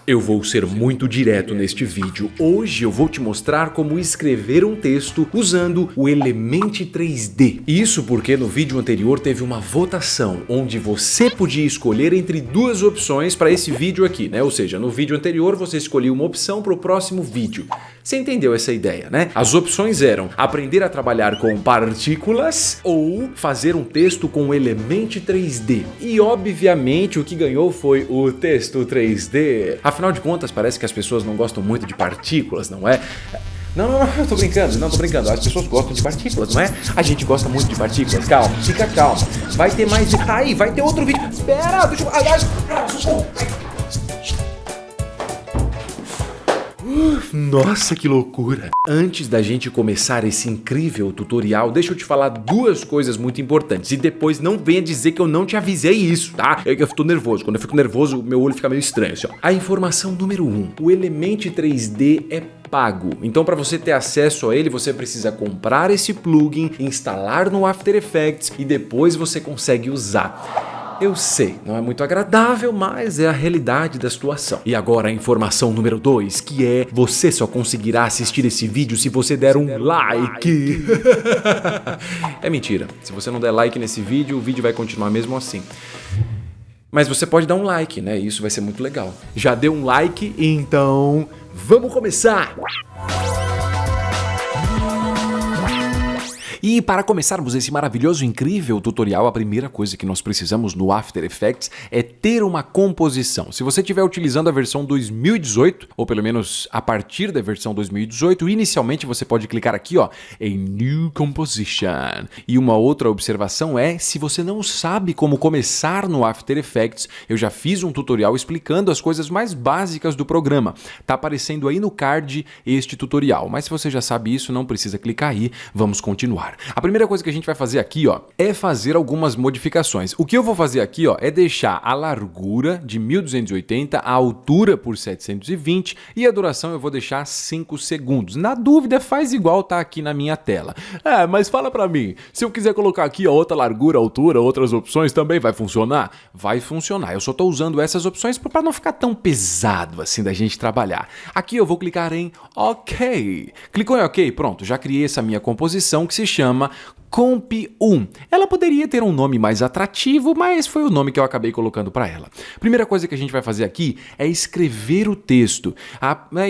Eu vou ser muito direto neste vídeo. Hoje eu vou te mostrar como escrever um texto usando o Element 3D. Isso porque no vídeo anterior teve uma votação onde você podia escolher entre duas opções para esse vídeo aqui, né? Ou seja, no vídeo anterior você escolheu uma opção para o próximo vídeo. Você entendeu essa ideia, né? As opções eram aprender a trabalhar com partículas ou fazer um texto com Element 3D. E obviamente o que ganhou foi o texto 3D. Afinal de contas, parece que as pessoas não gostam muito de partículas, não é? Não, eu tô brincando. As pessoas gostam de partículas, não é? A gente gosta muito de partículas. Calma, fica calma. Vai ter mais... Tá aí, vai ter outro vídeo. Espera, deixa eu... Nossa, que loucura! Antes da gente começar esse incrível tutorial, deixa eu te falar duas coisas muito importantes e depois não venha dizer que eu não te avisei isso, tá? Eu tô nervoso, quando eu fico nervoso, meu olho fica meio estranho, assim, ó. A informação número 1, o Element 3D é pago, então para você ter acesso a ele, você precisa comprar esse plugin, instalar no After Effects e depois você consegue usar. Eu sei, não é muito agradável, mas é a realidade da situação. E agora a informação número 2, que é você só conseguirá assistir esse vídeo se você der um like. É mentira, se você não der like nesse vídeo, o vídeo vai continuar mesmo assim. Mas você pode dar um like, né? Isso vai ser muito legal. Já deu um like? Então vamos começar! E para começarmos esse maravilhoso e incrível tutorial, a primeira coisa que nós precisamos no After Effects é ter uma composição. Se você estiver utilizando a versão 2018, ou pelo menos a partir da versão 2018, inicialmente você pode clicar aqui, ó, em New Composition. E uma outra observação é, se você não sabe como começar no After Effects, eu já fiz um tutorial explicando as coisas mais básicas do programa. Tá aparecendo aí no card este tutorial, mas se você já sabe isso, não precisa clicar aí, vamos continuar. A primeira coisa que a gente vai fazer aqui, ó, é fazer algumas modificações. O que eu vou fazer aqui, ó, é deixar a largura de 1280, a altura por 720 e a duração eu vou deixar 5 segundos. Na dúvida, faz igual tá aqui na minha tela. Mas fala pra mim, se eu quiser colocar aqui, ó, outra largura, altura, outras opções, também vai funcionar? Vai funcionar. Eu só tô usando essas opções para não ficar tão pesado assim da gente trabalhar. Aqui eu vou clicar em OK. Clicou em OK, pronto, já criei essa minha composição que se chama Comp 1. Ela poderia ter um nome mais atrativo, mas foi o nome que eu acabei colocando para ela. Primeira coisa que a gente vai fazer aqui é escrever o texto.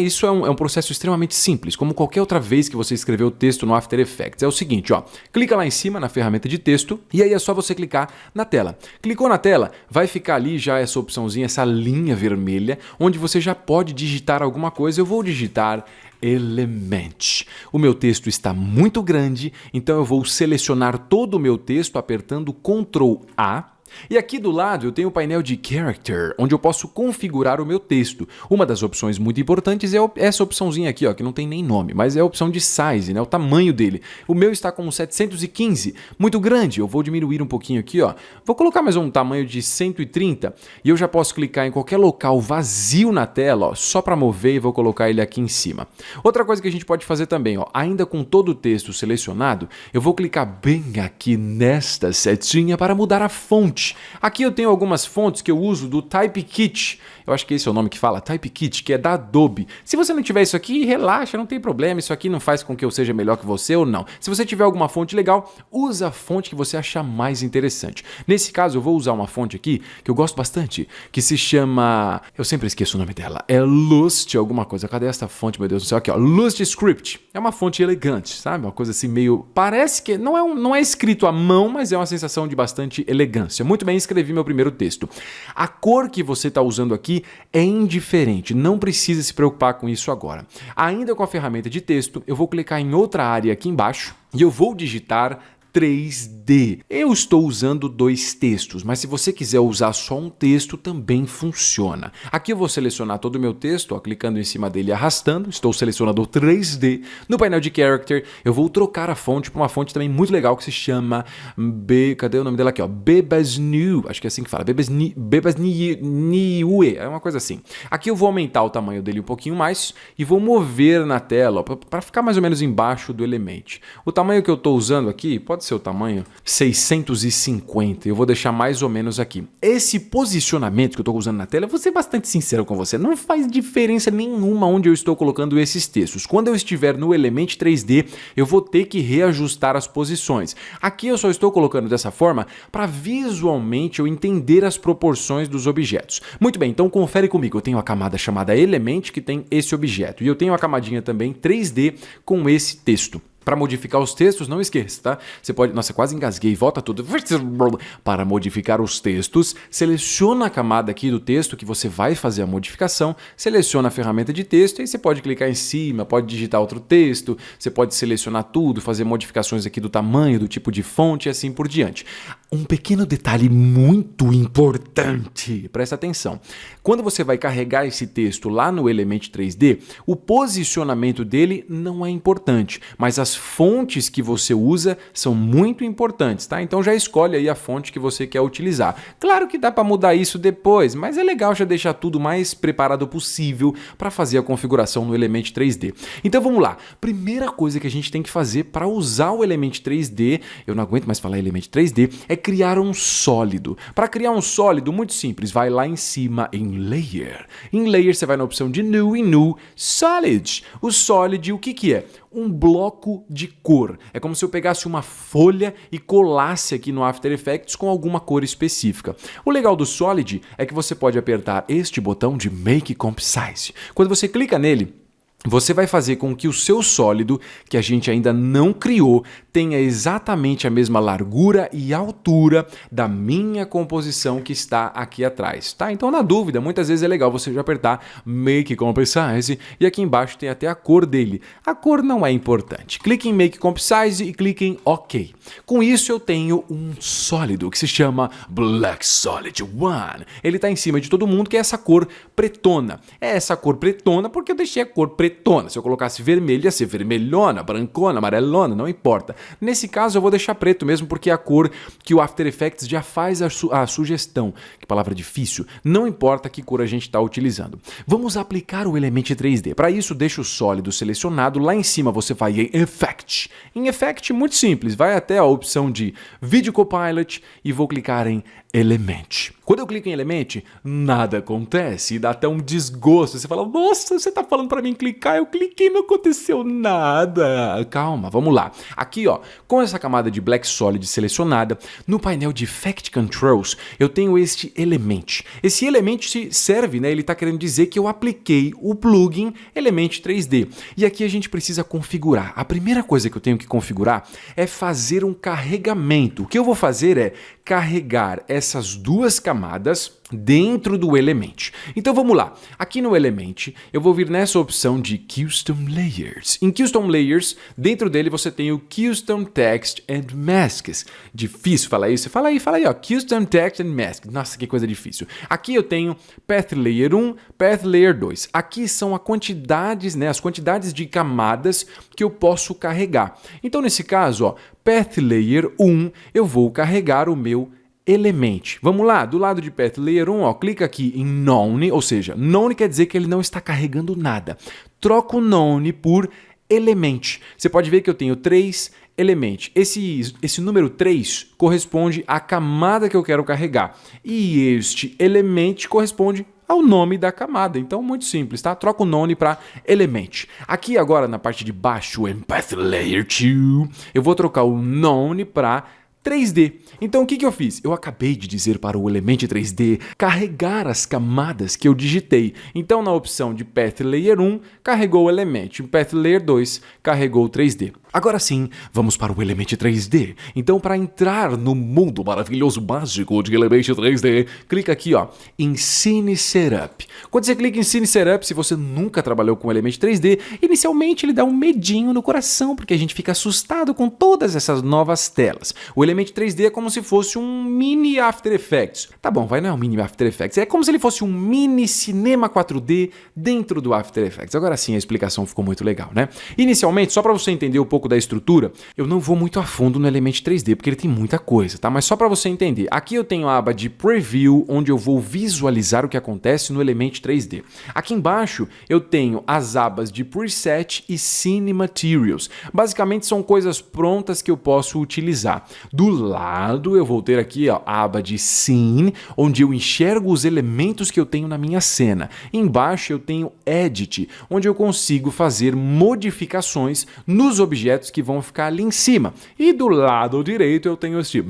Isso é um processo extremamente simples, como qualquer outra vez que você escrever o texto no After Effects. É o seguinte, ó, clica lá em cima na ferramenta de texto e aí é só você clicar na tela. Clicou na tela, vai ficar ali já essa opçãozinha, essa linha vermelha, onde você já pode digitar alguma coisa. Eu vou digitar Element. O meu texto está muito grande, então eu vou selecionar todo o meu texto apertando Ctrl A. E aqui do lado eu tenho o painel de Character, onde eu posso configurar o meu texto. Uma das opções muito importantes é essa opçãozinha aqui, ó, que não tem nem nome, mas é a opção de size, né, o tamanho dele. O meu está com 715, muito grande, eu vou diminuir um pouquinho aqui, ó. Vou colocar mais um tamanho de 130 e eu já posso clicar em qualquer local vazio na tela, ó, só para mover e vou colocar ele aqui em cima. Outra coisa que a gente pode fazer também, ó, ainda com todo o texto selecionado, eu vou clicar bem aqui nesta setinha para mudar a fonte. Aqui eu tenho algumas fontes que eu uso do Typekit. Eu acho que esse é o nome que fala, Typekit, que é da Adobe. Se você não tiver isso aqui, relaxa, não tem problema. Isso aqui não faz com que eu seja melhor que você ou não. Se você tiver alguma fonte legal, usa a fonte que você achar mais interessante. Nesse caso, eu vou usar uma fonte aqui que eu gosto bastante, que se chama... Eu sempre esqueço o nome dela. É Lust alguma coisa. Cadê essa fonte, meu Deus do céu? Aqui, ó. Lust Script. É uma fonte elegante, sabe? Uma coisa assim meio... Parece que não é escrito à mão, mas é uma sensação de bastante elegância. Muito bem, escrevi meu primeiro texto. A cor que você está usando aqui é indiferente, não precisa se preocupar com isso agora. Ainda com a ferramenta de texto, eu vou clicar em outra área aqui embaixo e eu vou digitar 3D. Eu estou usando dois textos, mas se você quiser usar só um texto, também funciona. Aqui eu vou selecionar todo o meu texto, ó, clicando em cima dele e arrastando. Estou selecionando o 3D. No painel de Character, eu vou trocar a fonte para uma fonte também muito legal que se chama cadê o nome dela aqui? Ó? Bebasnew. Acho que é assim que fala. Bebasnew. É uma coisa assim. Aqui eu vou aumentar o tamanho dele um pouquinho mais e vou mover na tela para ficar mais ou menos embaixo do Element. O tamanho que eu estou usando aqui pode pode ser o tamanho? 650. Eu vou deixar mais ou menos aqui. Esse posicionamento que eu estou usando na tela, eu vou ser bastante sincero com você, não faz diferença nenhuma onde eu estou colocando esses textos. Quando eu estiver no Element 3D, eu vou ter que reajustar as posições. Aqui eu só estou colocando dessa forma para visualmente eu entender as proporções dos objetos. Muito bem, então confere comigo. Eu tenho a camada chamada Element que tem esse objeto e eu tenho a camadinha também 3D com esse texto. Para modificar os textos, não esqueça, tá? Você pode... Nossa, quase engasguei, volta tudo. Para modificar os textos, seleciona a camada aqui do texto que você vai fazer a modificação, seleciona a ferramenta de texto e você pode clicar em cima, pode digitar outro texto, você pode selecionar tudo, fazer modificações aqui do tamanho, do tipo de fonte e assim por diante. Um pequeno detalhe muito importante, presta atenção. Quando você vai carregar esse texto lá no Element 3D, o posicionamento dele não é importante, mas as fontes que você usa são muito importantes, tá? Então já escolhe aí a fonte que você quer utilizar. Claro que dá para mudar isso depois, mas é legal já deixar tudo mais preparado possível para fazer a configuração no Element 3D. Então vamos lá. Primeira coisa que a gente tem que fazer para usar o Element 3D, eu não aguento mais falar Element 3D, é criar um sólido. Para criar um sólido, muito simples, vai lá em cima em Layer. Em Layer você vai na opção de New e New Solid. O Solid, o que é? Um bloco de cor. É como se eu pegasse uma folha e colasse aqui no After Effects com alguma cor específica. O legal do Solid é que você pode apertar este botão de Make Comp Size. Quando você clica nele, você vai fazer com que o seu sólido, que a gente ainda não criou, tenha exatamente a mesma largura e altura da minha composição que está aqui atrás, tá? Então, na dúvida, muitas vezes é legal você já apertar Make Comp Size e aqui embaixo tem até a cor dele. A cor não é importante. Clique em Make Comp Size e clique em OK. Com isso, eu tenho um sólido que se chama Black Solid One. Ele está em cima de todo mundo, que é essa cor pretona. É essa cor pretona porque eu deixei a cor pretona. Se eu colocasse vermelho, ia ser vermelhona, brancona, amarelona, não importa. Nesse caso, eu vou deixar preto mesmo, porque é a cor que o After Effects já faz a sugestão. Que palavra difícil. Não importa que cor a gente está utilizando. Vamos aplicar o Element 3D. Para isso, deixa o sólido selecionado. Lá em cima, você vai em Effect. Em Effect, muito simples. Vai até a opção de Video Copilot e vou clicar em Element. Quando eu clico em Element, nada acontece e dá até um desgosto. Você fala, nossa, você tá falando para mim clicar, eu cliquei e não aconteceu nada. Calma, vamos lá. Aqui, ó, com essa camada de Black Solid selecionada, no painel de Effect Controls, eu tenho este Element. Esse Element serve, né? Ele tá querendo dizer que eu apliquei o plugin Element 3D. E aqui a gente precisa configurar. A primeira coisa que eu tenho que configurar é fazer um carregamento. O que eu vou fazer é carregar essas duas camadas dentro do Element. Então vamos lá. Aqui no Element, eu vou vir nessa opção de Custom Layers. Em Custom Layers, dentro dele você tem o Custom Text and Masks. Difícil falar isso? Fala aí, ó. Custom Text and Masks. Nossa, que coisa difícil. Aqui eu tenho Path Layer 1, Path Layer 2. Aqui são as quantidades de camadas que eu posso carregar. Então nesse caso, ó, Path Layer 1, eu vou carregar o meu Element. Vamos lá, do lado de Path Layer 1, ó, clica aqui em None, ou seja, None quer dizer que ele não está carregando nada. Troca o None por Element. Você pode ver que eu tenho 3 Element. Esse número 3 corresponde à camada que eu quero carregar. E este Element corresponde ao nome da camada. Então, muito simples, tá? Troca o None para Element. Aqui agora, na parte de baixo, em Path Layer 2, eu vou trocar o None para 3D. Então o que eu fiz? Eu acabei de dizer para o Element 3D carregar as camadas que eu digitei. Então na opção de Path Layer 1 carregou o Element, o Path Layer 2 carregou o 3D. Agora sim, vamos para o Element 3D. Então para entrar no mundo maravilhoso mágico de Element 3D, clica aqui ó, em Scene Setup. Quando você clica em Scene Setup, se você nunca trabalhou com Element 3D, inicialmente ele dá um medinho no coração, porque a gente fica assustado com todas essas novas telas. O Element 3D é como se fosse um mini After Effects. Tá bom, não é um mini After Effects, é como se ele fosse um mini cinema 4D dentro do After Effects. Agora sim, a explicação ficou muito legal, né? Inicialmente, só para você entender um pouco pouco da estrutura, eu não vou muito a fundo no Element 3D, porque ele tem muita coisa, tá? Mas só para você entender, aqui eu tenho a aba de Preview, onde eu vou visualizar o que acontece no Element 3D. Aqui embaixo eu tenho as abas de Preset e Scene Materials. Basicamente são coisas prontas que eu posso utilizar. Do lado eu vou ter aqui ó, a aba de Scene, onde eu enxergo os elementos que eu tenho na minha cena. Embaixo eu tenho Edit, onde eu consigo fazer modificações nos objetos que vão ficar ali em cima. E do lado direito eu tenho esse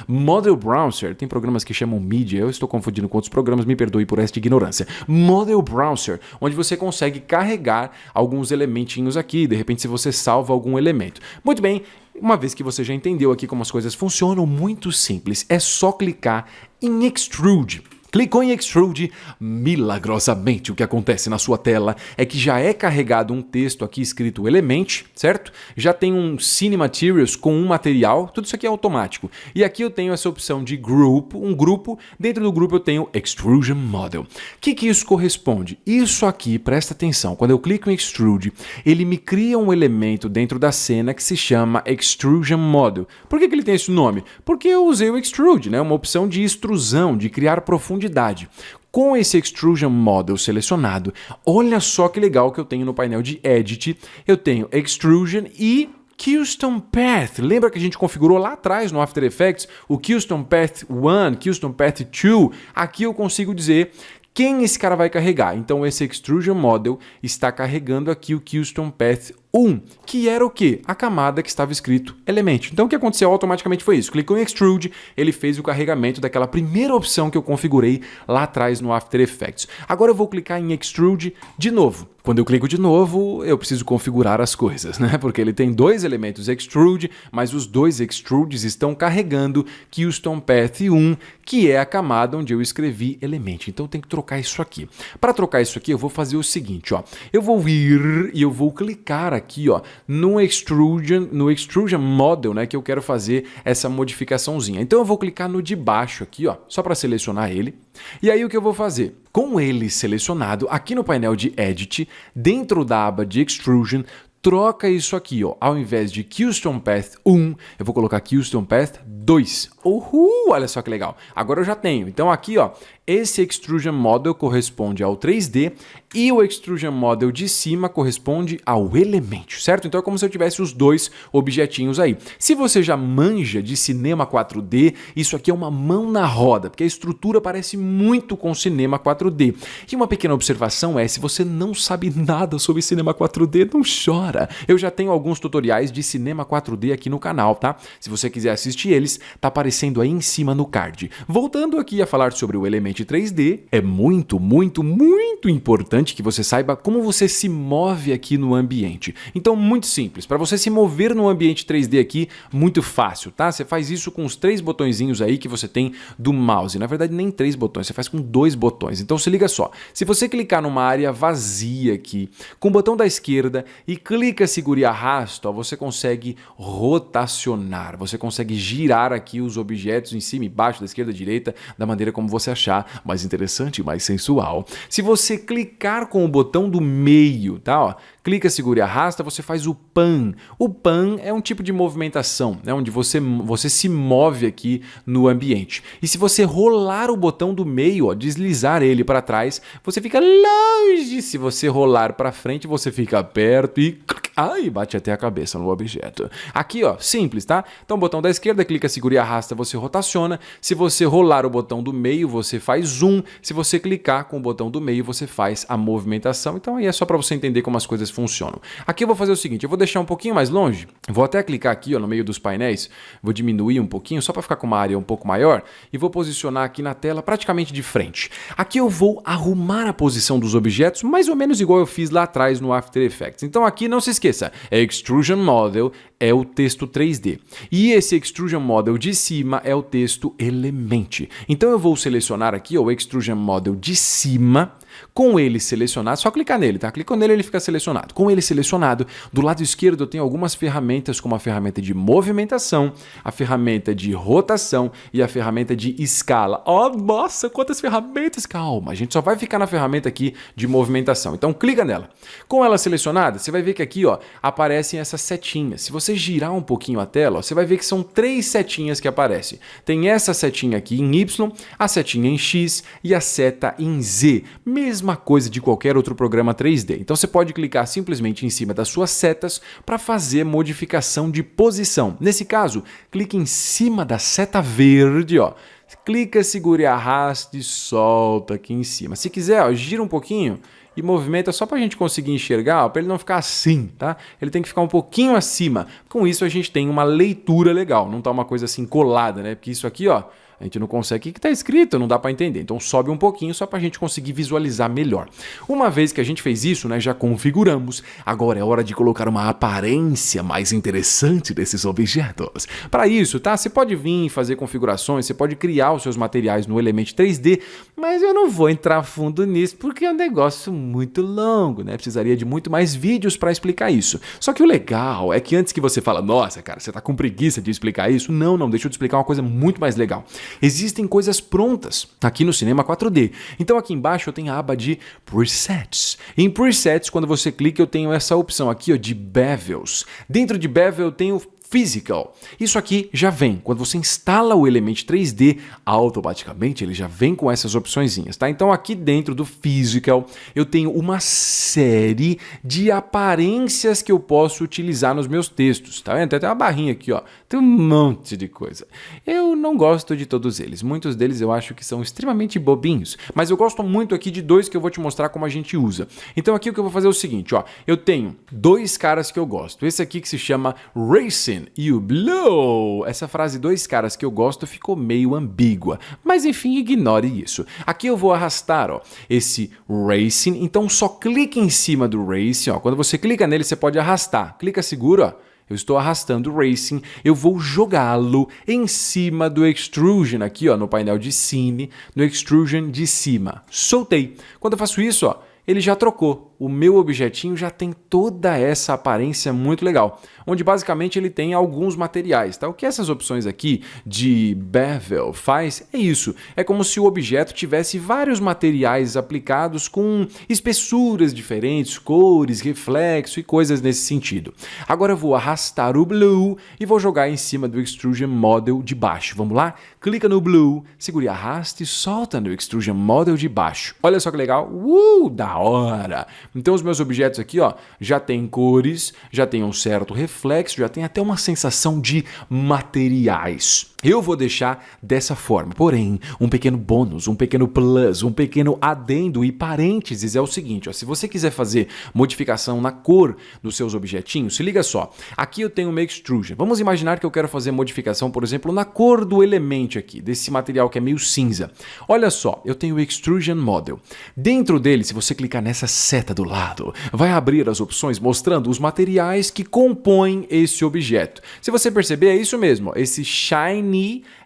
Model Browser. Tem programas que chamam Media, eu estou confundindo com outros programas, me perdoe por esta ignorância. Model Browser, onde você consegue carregar alguns elementinhos aqui, de repente se você salva algum elemento. Muito bem, uma vez que você já entendeu aqui como as coisas funcionam, muito simples, é só clicar em Extrude. Clicou em Extrude, milagrosamente o que acontece na sua tela é que já é carregado um texto aqui escrito Element, certo? Já tem um Scene Materials com um material, tudo isso aqui é automático. E aqui eu tenho essa opção de Group, um grupo, dentro do grupo eu tenho Extrusion Model. O que isso corresponde? Isso aqui, presta atenção, quando eu clico em Extrude, ele me cria um elemento dentro da cena que se chama Extrusion Model. Por que ele tem esse nome? Porque eu usei o Extrude, né? Uma opção de extrusão, de criar profundidade. Com esse Extrusion Model selecionado, olha só que legal que eu tenho no painel de Edit. Eu tenho Extrusion e Custom Path. Lembra que a gente configurou lá atrás no After Effects o Custom Path 1, Custom Path 2? Aqui eu consigo dizer quem esse cara vai carregar. Então esse Extrusion Model está carregando aqui o Custom Path 1, que era o quê? A camada que estava escrito Element. Então o que aconteceu automaticamente foi isso. Clicou em Extrude, ele fez o carregamento daquela primeira opção que eu configurei lá atrás no After Effects. Agora eu vou clicar em Extrude de novo. Quando eu clico de novo, eu preciso configurar as coisas, né? Porque ele tem dois elementos Extrude, mas os dois Extrudes estão carregando Custom Path 1, que é a camada onde eu escrevi Element. Então eu tenho que trocar isso aqui. Para trocar isso aqui, eu vou fazer o seguinte, ó. Eu vou vir e eu vou clicar aqui, ó, no Extrusion Model, né, que eu quero fazer essa modificaçãozinha. Então eu vou clicar no de baixo aqui, ó, só para selecionar ele. E aí o que eu vou fazer? Com ele selecionado, aqui no painel de Edit, dentro da aba de Extrusion, troca isso aqui, ó. Ao invés de Custom Path 1, eu vou colocar Custom Path 2. Uhul! Olha só que legal. Agora eu já tenho. Então aqui, ó, esse Extrusion Model corresponde ao 3D e o Extrusion Model de cima corresponde ao Element, certo? Então é como se eu tivesse os dois objetinhos aí. Se você já manja de cinema 4D, isso aqui é uma mão na roda, porque a estrutura parece muito com cinema 4D. E uma pequena observação é, se você não sabe nada sobre cinema 4D, não chora. Eu já tenho alguns tutoriais de cinema 4D aqui no canal, tá? Se você quiser assistir eles, tá aparecendo aí em cima no card. Voltando aqui a falar sobre o Element 3D, é muito importante que você saiba como você se move aqui no ambiente. Então, muito simples. Para você se mover no ambiente 3D aqui, muito fácil, tá? Você faz isso com os 3 botõezinhos aí que você tem do mouse. Na verdade, nem 3 botões, você faz com 2 botões. Então, se liga só. Se você clicar numa área vazia aqui, com o botão da esquerda e clica, segura e arrasta, ó, você consegue rotacionar. Você consegue girar aqui os objetos em cima e embaixo, da esquerda e direita, da maneira como você achar mais interessante e mais sensual. Se você clicar com o botão do meio, tá? Ó, clica, segura e arrasta, você faz o pan. O pan é um tipo de movimentação, né? Onde você se move aqui no ambiente. E se você rolar o botão do meio, ó, deslizar ele para trás, você fica longe. Se você rolar para frente, você fica perto e bate até a cabeça no objeto. Aqui, ó, simples, tá? Então, o botão da esquerda, clica, segura e arrasta, você rotaciona. Se você rolar o botão do meio, você faz zoom. Se você clicar com o botão do meio, você faz a movimentação. Então, aí é só para você entender como as coisas funcionam. Aqui eu vou fazer o seguinte, eu vou deixar um pouquinho mais longe. Vou até clicar aqui, ó, no meio dos painéis. Vou diminuir um pouquinho, só para ficar com uma área um pouco maior. E vou posicionar aqui na tela praticamente de frente. Aqui eu vou arrumar a posição dos objetos, mais ou menos igual eu fiz lá atrás no After Effects. Então, aqui não se esqueça. Extrusion Model é o texto 3D. E esse Extrusion Model de cima é o texto Element. Então eu vou selecionar aqui o Extrusion Model de cima. Com ele selecionado, só clicar nele, tá? Clicou nele, ele fica selecionado. Com ele selecionado, do lado esquerdo eu tenho algumas ferramentas, como a ferramenta de movimentação, a ferramenta de rotação e a ferramenta de escala. Oh, nossa, quantas ferramentas! Calma, a gente só vai ficar na ferramenta aqui de movimentação. Então clica nela. Com ela selecionada, você vai ver que aqui, ó, aparecem essas setinhas. Se você girar um pouquinho a tela, ó, você vai ver que são 3 setinhas que aparecem. Tem essa setinha aqui em Y, a setinha em X e a seta em Z. Mesma coisa de qualquer outro programa 3D. Então você pode clicar simplesmente em cima das suas setas para fazer modificação de posição. Nesse caso, clique em cima da seta verde, ó. Clica, segura e arrasta e solta aqui em cima. Se quiser, ó, gira um pouquinho e movimenta só para a gente conseguir enxergar, para ele não ficar assim, tá? Ele tem que ficar um pouquinho acima. Com isso a gente tem uma leitura legal, não tá uma coisa assim colada, né? Porque isso aqui, ó, a gente não consegue, o que está escrito, não dá para entender. Então sobe um pouquinho só para a gente conseguir visualizar melhor. Uma vez que a gente fez isso, né, já configuramos, agora é hora de colocar uma aparência mais interessante desses objetos. Para isso, tá? Você pode vir fazer configurações, você pode criar os seus materiais no Element 3D, mas eu não vou entrar fundo nisso porque é um negócio muito longo, né? Precisaria de muito mais vídeos para explicar isso. Só que o legal é que antes que você fala, nossa, cara, você tá com preguiça de explicar isso, não, deixa eu te explicar uma coisa muito mais legal. Existem coisas prontas aqui no Cinema 4D. Então aqui embaixo eu tenho a aba de Presets. Em Presets, quando você clica, eu tenho essa opção aqui, ó, de Bevels. Dentro de Bevel eu tenho Physical. Isso aqui já vem. Quando você instala o Element 3D, automaticamente ele já vem com essas opçõezinhas, tá? Então aqui dentro do Physical eu tenho uma série de aparências que eu posso utilizar nos meus textos, tá vendo? Tem até uma barrinha aqui, ó. Tem um monte de coisa. Eu não gosto de todos eles. Muitos deles eu acho que são extremamente bobinhos, mas eu gosto muito aqui de 2 que eu vou te mostrar como a gente usa. Então aqui o que eu vou fazer é o seguinte, ó. Eu tenho 2 caras que eu gosto. Esse aqui que se chama Racing e o Blow. Essa frase 2 caras que eu gosto ficou meio ambígua, mas enfim, ignore isso. Aqui eu vou arrastar, ó, esse Racing, então só clique em cima do Racing, ó. Quando você clica nele, você pode arrastar. Clica seguro, ó. Eu estou arrastando o Racing, eu vou jogá-lo em cima do Extrusion aqui, ó, no painel de Cine, no Extrusion de cima. Soltei. Quando eu faço isso, ó, ele já trocou. O meu objetinho já tem toda essa aparência muito legal, onde basicamente ele tem alguns materiais, tá? O que essas opções aqui de Bevel faz é isso, é como se o objeto tivesse vários materiais aplicados com espessuras diferentes, cores, reflexo e coisas nesse sentido. Agora eu vou arrastar o Blue e vou jogar em cima do Extrusion Model de baixo. Vamos lá? Clica no Blue, segura e arrasta e solta no Extrusion Model de baixo. Olha só que legal, da hora! Então os meus objetos aqui, ó, já tem cores, já tem um certo reflexo, já tem até uma sensação de materiais. Eu vou deixar dessa forma, porém, um pequeno bônus, um pequeno plus, um pequeno adendo e parênteses é o seguinte, ó, se você quiser fazer modificação na cor dos seus objetinhos, se liga só, aqui eu tenho uma Extrusion, vamos imaginar que eu quero fazer modificação, por exemplo, na cor do elemento aqui, desse material que é meio cinza. Olha só, eu tenho o Extrusion Model, dentro dele, se você clicar nessa seta do lado, vai abrir as opções mostrando os materiais que compõem esse objeto. Se você perceber, é isso mesmo, ó, esse shiny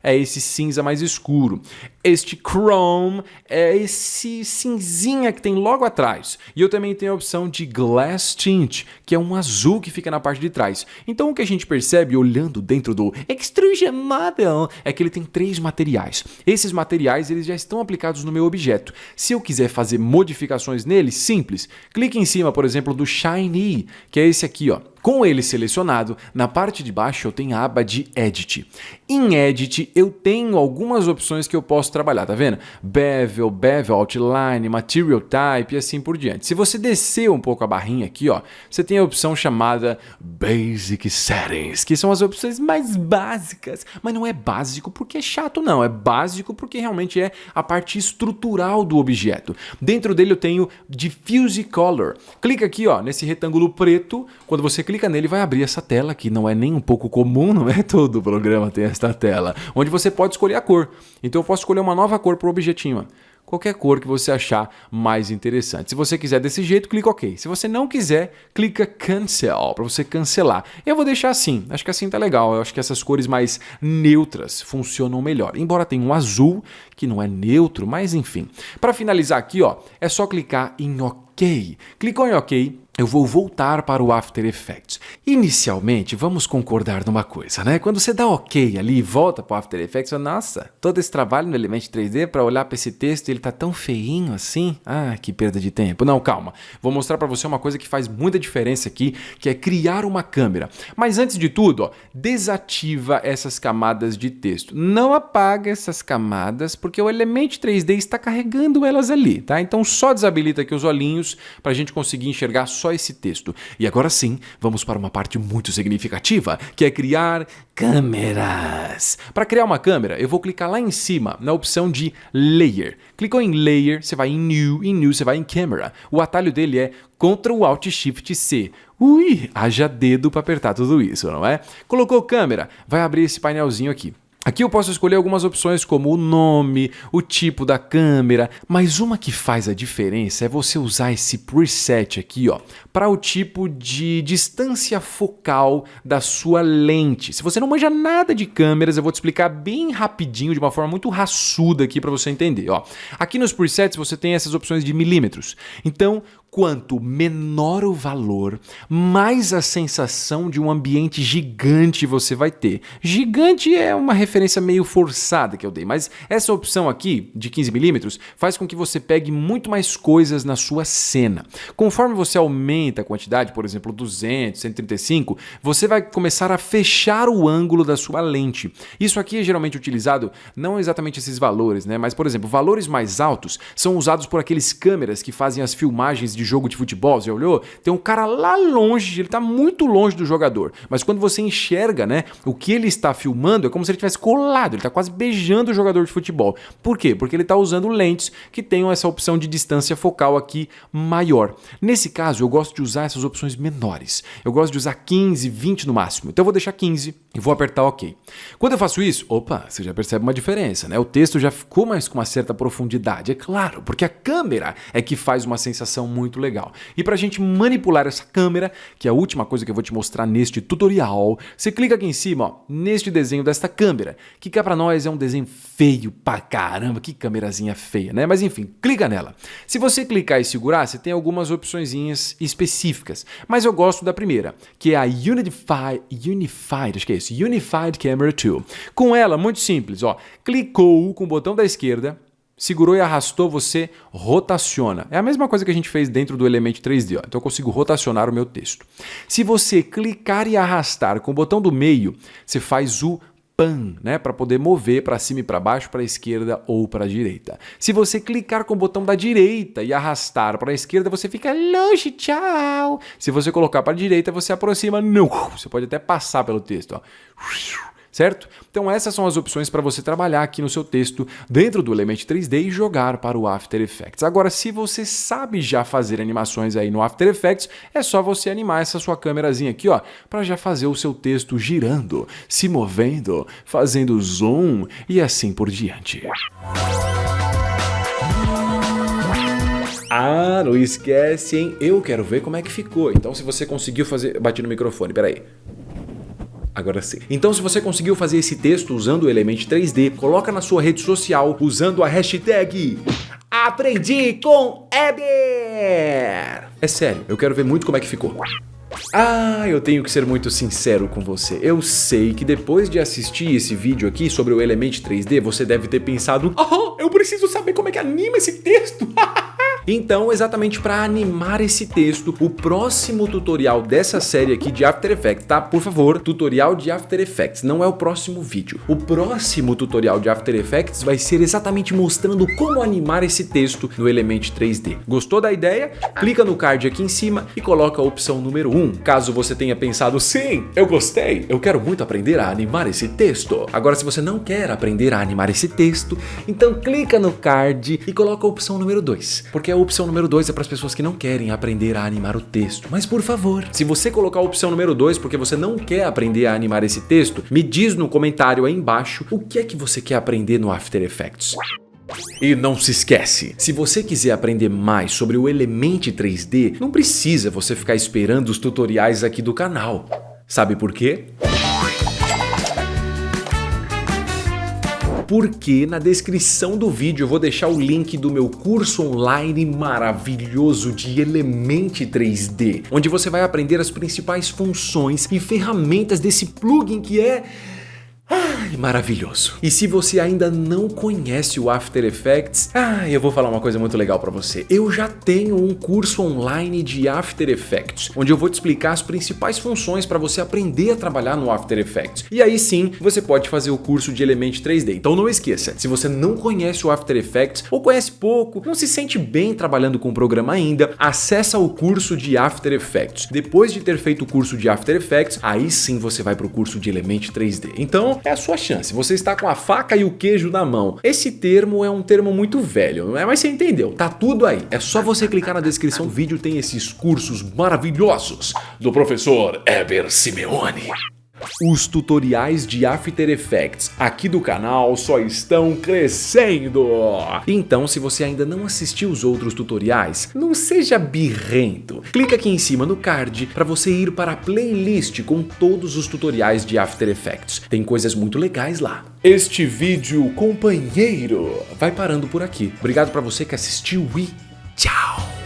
é esse cinza mais escuro. Este chrome é esse cinzinha que tem logo atrás. E eu também tenho a opção de glass tint, que é um azul que fica na parte de trás. Então o que a gente percebe olhando dentro do Extrusion Model é que ele tem 3 materiais. Esses materiais eles já estão aplicados no meu objeto. Se eu quiser fazer modificações nele, simples. Clique em cima, por exemplo, do shiny, que é esse aqui, ó. Com ele selecionado, na parte de baixo eu tenho a aba de Edit. Em Edit eu tenho algumas opções que eu posso trabalhar, tá vendo? Bevel, Bevel Outline, Material Type e assim por diante. Se você descer um pouco a barrinha aqui, ó, você tem a opção chamada Basic Settings, que são as opções mais básicas. Mas não é básico porque é chato não, é básico porque realmente é a parte estrutural do objeto. Dentro dele eu tenho Diffuse Color. Clica aqui, ó, nesse retângulo preto, quando você clica nele vai abrir essa tela que não é nem um pouco comum, não é todo o programa tem esta tela, onde você pode escolher a cor. Então eu posso escolher uma nova cor para o objetinho. qualquer cor que você achar mais interessante. Se você quiser desse jeito, clica OK. Se você não quiser, clica Cancel, para você cancelar. Eu vou deixar assim, acho que assim tá legal. Eu acho que essas cores mais neutras funcionam melhor. Embora tenha um azul, que não é neutro, mas enfim. Para finalizar aqui, ó, é só clicar em OK. Clicou em OK, eu vou voltar para o After Effects. Inicialmente, vamos concordar numa coisa, né? Quando você dá OK ali e volta para o After Effects, você, nossa, todo esse trabalho no Element 3D para olhar para esse texto, ele tá tão feinho assim? Ah, que perda de tempo. Não, calma. Vou mostrar para você uma coisa que faz muita diferença aqui, que é criar uma câmera. Mas antes de tudo, ó, desativa essas camadas de texto. Não apaga essas camadas, porque o Element 3D está carregando elas ali, tá? Então só desabilita aqui os olhinhos para a gente conseguir enxergar só esse texto. E agora sim, vamos para uma parte muito significativa, que é criar câmeras. Para criar uma câmera, eu vou clicar lá em cima, na opção de Layer. Clicou em Layer, você vai em New você vai em Camera. O atalho dele é Ctrl Alt Shift C. Ui, haja dedo para apertar tudo isso, não é? Colocou câmera, vai abrir esse painelzinho aqui. Aqui eu posso escolher algumas opções como o nome, o tipo da câmera, mas uma que faz a diferença é você usar esse preset aqui, ó, para o tipo de distância focal da sua lente. Se você não manja nada de câmeras, eu vou te explicar bem rapidinho, de uma forma muito raçuda aqui para você entender, ó. Aqui nos presets você tem essas opções de milímetros. Então, quanto menor o valor, mais a sensação de um ambiente gigante você vai ter. Gigante é uma referência meio forçada que eu dei, mas essa opção aqui, de 15mm, faz com que você pegue muito mais coisas na sua cena. Conforme você aumenta a quantidade, por exemplo, 200, 135, você vai começar a fechar o ângulo da sua lente. Isso aqui é geralmente utilizado, não exatamente esses valores, né? Mas, por exemplo, valores mais altos são usados por aqueles câmeras que fazem as filmagens de jogo de futebol, já olhou? Tem um cara lá longe, ele está muito longe do jogador, mas quando você enxerga, né, o que ele está filmando é como se ele tivesse colado, ele está quase beijando o jogador de futebol. Por quê? Porque ele está usando lentes que tenham essa opção de distância focal aqui maior. Nesse caso, eu gosto de usar essas opções menores. Eu gosto de usar 15, 20 no máximo. Então eu vou deixar 15 e vou apertar OK. Quando eu faço isso, opa, você já percebe uma diferença, né? O texto já ficou mais com uma certa profundidade, é claro, porque a câmera é que faz uma sensação muito legal. E para a gente manipular essa câmera, que é a última coisa que eu vou te mostrar neste tutorial, você clica aqui em cima, ó, neste desenho desta câmera, que cá para nós é um desenho feio pra caramba, que câmerazinha feia, né? Mas enfim, clica nela. Se você clicar e segurar, você tem algumas opçõezinhas específicas, mas eu gosto da primeira, que é a Unified, acho que é isso, Unified Camera Tool. Com ela, muito simples, ó, clicou com o botão da esquerda, segurou e arrastou, você rotaciona. É a mesma coisa que a gente fez dentro do Element 3D. Ó. Então eu consigo rotacionar o meu texto. Se você clicar e arrastar com o botão do meio, você faz o pan, né, para poder mover para cima e para baixo, para a esquerda ou para a direita. Se você clicar com o botão da direita e arrastar para a esquerda, você fica longe, tchau. Se você colocar para a direita, você aproxima, não. Você pode até passar pelo texto, ó. Certo? Então essas são as opções para você trabalhar aqui no seu texto dentro do Element 3D e jogar para o After Effects. Agora, se você sabe já fazer animações aí no After Effects, é só você animar essa sua câmerazinha aqui, ó, para já fazer o seu texto girando, se movendo, fazendo zoom e assim por diante. Ah, não esquece, hein? Eu quero ver como é que ficou. Então, se você conseguiu fazer... Bati no microfone, peraí. Agora sim. Então, se você conseguiu fazer esse texto usando o Element 3D, coloca na sua rede social usando a hashtag Aprendi com Eber. É sério, eu quero ver muito como é que ficou. Ah, eu tenho que ser muito sincero com você. Eu sei que depois de assistir esse vídeo aqui sobre o Element 3D, você deve ter pensado: oh, eu preciso saber como é que anima esse texto. Então, exatamente para animar esse texto, o próximo tutorial dessa série aqui de After Effects, tá? Por favor, tutorial de After Effects, não é o próximo vídeo. O próximo tutorial de After Effects vai ser exatamente mostrando como animar esse texto no Element 3D. Gostou da ideia? Clica no card aqui em cima e coloca a opção número 1. Caso você tenha pensado, sim, eu gostei, eu quero muito aprender a animar esse texto. Agora, se você não quer aprender a animar esse texto, então clica no card e coloca a opção número 2, porque a opção número 2 é para as pessoas que não querem aprender a animar o texto. Mas por favor, se você colocar a opção número 2 porque você não quer aprender a animar esse texto, me diz no comentário aí embaixo o que é que você quer aprender no After Effects. E não se esquece, se você quiser aprender mais sobre o Element 3D, não precisa você ficar esperando os tutoriais aqui do canal. Sabe por quê? Porque na descrição do vídeo eu vou deixar o link do meu curso online maravilhoso de Element 3D, onde você vai aprender as principais funções e ferramentas desse plugin que é... ai, maravilhoso. E se você ainda não conhece o After Effects, eu vou falar uma coisa muito legal pra você. Eu já tenho um curso online de After Effects, onde eu vou te explicar as principais funções para você aprender a trabalhar no After Effects. E aí sim, você pode fazer o curso de Element 3D. Então não esqueça, se você não conhece o After Effects, ou conhece pouco, não se sente bem trabalhando com o programa ainda, acessa o curso de After Effects. Depois de ter feito o curso de After Effects, aí sim você vai pro curso de Element 3D. Então, é a sua chance, você está com a faca e o queijo na mão. Esse termo é um termo muito velho, não é? Mas você entendeu, tá tudo aí. É só você clicar na descrição do vídeo, tem esses cursos maravilhosos do professor Heber Simeone. Os tutoriais de After Effects aqui do canal só estão crescendo. Então, se você ainda não assistiu os outros tutoriais, não seja birrento. Clica aqui em cima no card para você ir para a playlist com todos os tutoriais de After Effects. Tem coisas muito legais lá. Este vídeo, companheiro, vai parando por aqui. Obrigado para você que assistiu e tchau!